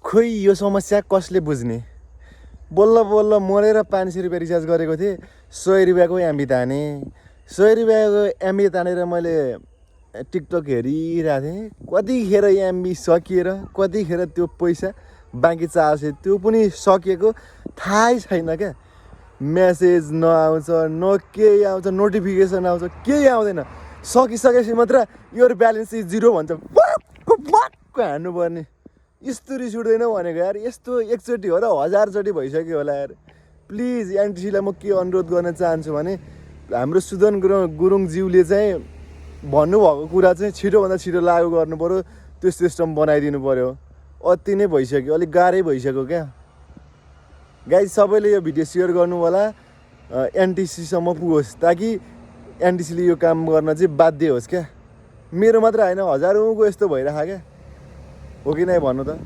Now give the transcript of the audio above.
खोइ यो समस्या कसले बुझ्ने। बल्ल बल्ल मरेर 500 रुपियाँ रिचार्ज गरेको थिएँ, 100 रुपियाँको एमबी ताने। 100 रुपियाँको एमबी तानेर मैले टिकटक हेरिरहेको थिएँ। कतिखेर एमबी सकिएर कतिखेर त्यो पैसा बाँकी 400 त्यो पनि सकिएको थाहै छैन क्या। मेसेज नआउँछ, न केही आउँछ, नोटिफिकेसन आउँछ, केही आउँदैन। सकिसकेपछि मात्र योर ब्यालेन्स इज 0 भन्छ। वाक्क हान्नुपर्ने। यस्तो रिस उठ्दैन भनेको यार। यस्तो एकचोटि हो र 1000चोटि भइसक्यो होला यार। प्लिज एनटिसीलाई म के अनुरोध गर्न चाहन्छु भने हाम्रो सुदन गुरुङज्यूले चाहिँ भन्नुभएको कुरा चाहिँ छिटोभन्दा छिटो लागू गर्नु पऱ्यो। त्यो सिस्टम बनाइदिनु पऱ्यो। अति नै भइसक्यो, अलिक गाह्रै भइसक्यो क्या। गाइज सबैले यो भिडियो सेयर गर्नु होला, एनटिसीसम्म पुगोस्, ताकि एनटिसीले यो काम गर्न चाहिँ बाध्य होस् क्या। मेरो मात्र होइन, हजारौँको यस्तो भइरहेको क्या। हो कि नै भन्नु त।